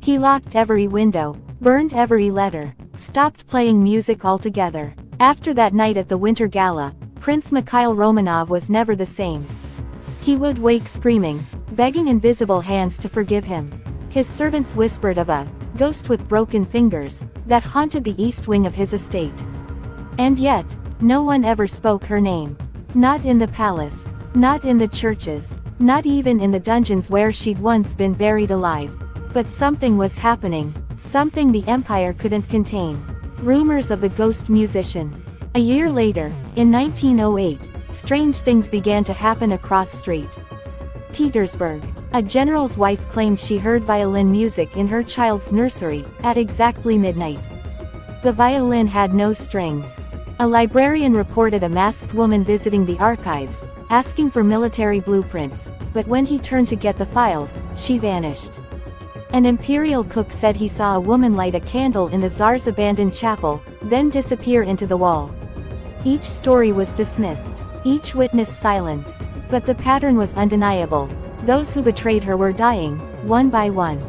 He locked every window, burned every letter, stopped playing music altogether. After that night at the Winter Gala, Prince Mikhail Romanov was never the same. He would wake screaming, begging invisible hands to forgive him. His servants whispered of a ghost with broken fingers that haunted the east wing of his estate. And yet, no one ever spoke her name. Not in the palace, not in the churches, not even in the dungeons where she'd once been buried alive. But something was happening, something the empire couldn't contain. Rumors of the ghost musician. A year later, in 1908, strange things began to happen across St. Petersburg. A general's wife claimed she heard violin music in her child's nursery, at exactly midnight. The violin had no strings. A librarian reported a masked woman visiting the archives, asking for military blueprints, but when he turned to get the files, she vanished. An imperial cook said he saw a woman light a candle in the Tsar's abandoned chapel, then disappear into the wall. Each story was dismissed, each witness silenced, but the pattern was undeniable. Those who betrayed her were dying, one by one.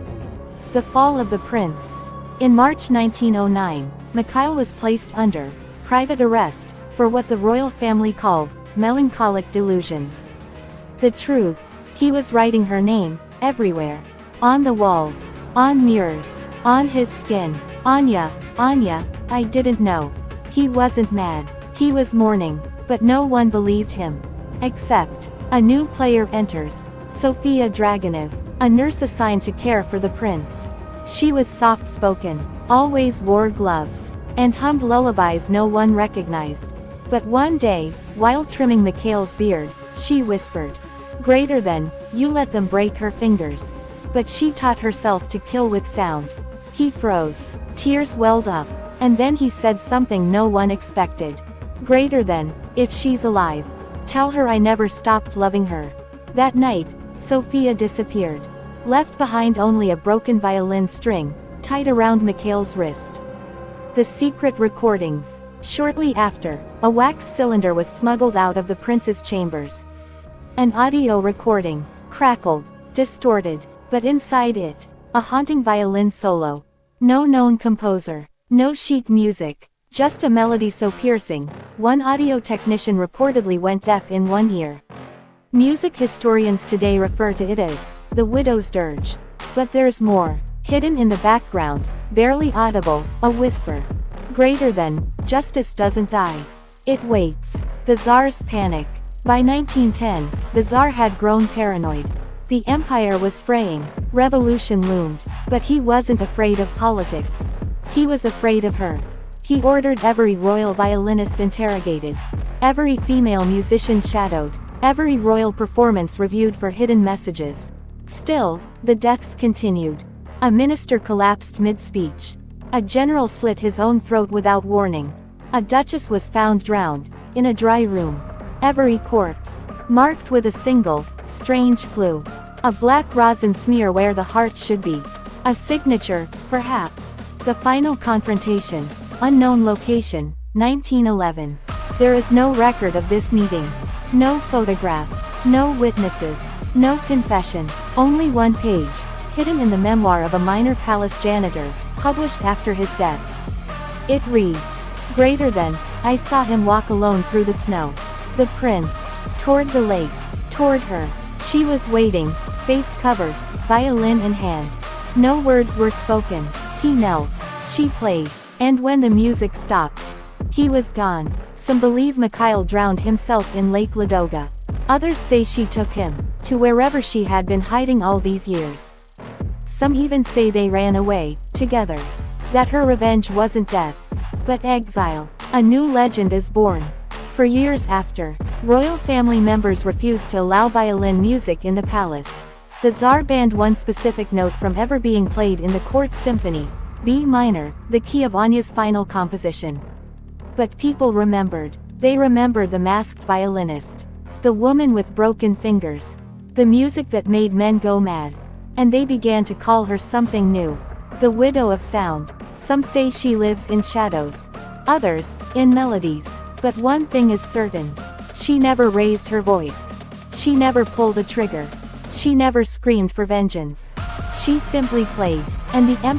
The fall of the prince. In March 1909, Mikhail was placed under private arrest for what the royal family called melancholic delusions. The truth: he was writing her name everywhere. On the walls, on mirrors, on his skin. Anya, Anya, I didn't know. He wasn't mad. He was mourning, but no one believed him. Except, a new player enters, Sofia Dragunov, a nurse assigned to care for the prince. She was soft-spoken, always wore gloves, and hummed lullabies no one recognized. But one day, while trimming Mikhail's beard, she whispered, "Greater than, you let them break her fingers." But she taught herself to kill with sound. He froze. Tears welled up. And then he said something no one expected. "Greater than, if she's alive, tell her I never stopped loving her." That night, Sophia disappeared. Left behind only a broken violin string, tied around Mikhail's wrist. The secret recordings. Shortly after, a wax cylinder was smuggled out of the prince's chambers. An audio recording, crackled, distorted. But inside it, a haunting violin solo. No known composer, no sheet music, just a melody so piercing, one audio technician reportedly went deaf in one ear. Music historians today refer to it as the widow's dirge. But there's more, hidden in the background, barely audible, a whisper. Greater than, justice doesn't die. It waits. The Tsar's panic. By 1910, the Tsar had grown paranoid. The empire was fraying, revolution loomed, but he wasn't afraid of politics. He was afraid of her. He ordered every royal violinist interrogated, every female musician shadowed, every royal performance reviewed for hidden messages. Still, the deaths continued. A minister collapsed mid-speech. A general slit his own throat without warning. A duchess was found drowned, in a dry room. Every corpse, marked with a single, strange clue. A black rosin smear where the heart should be. A signature, perhaps. The final confrontation. Unknown location, 1911. There is no record of this meeting. No photograph. No witnesses. No confession. Only one page, hidden in the memoir of a minor palace janitor, published after his death. It reads, "Greater than, I saw him walk alone through the snow. The prince, toward the lake, toward her. She was waiting, face covered, violin in hand. No words were spoken. He knelt. She played. And when the music stopped, he was gone." Some believe Mikhail drowned himself in Lake Ladoga. Others say she took him to wherever she had been hiding all these years. Some even say they ran away, together. That her revenge wasn't death, but exile. A new legend is born. For years after, royal family members refused to allow violin music in the palace. The Tsar banned one specific note from ever being played in the court symphony, B minor, the key of Anya's final composition. But people remembered. They remembered the masked violinist. The woman with broken fingers. The music that made men go mad. And they began to call her something new. The widow of sound. Some say she lives in shadows. Others, in melodies. But one thing is certain. She never raised her voice. She never pulled a trigger. She never screamed for vengeance. She She simply played, and the empire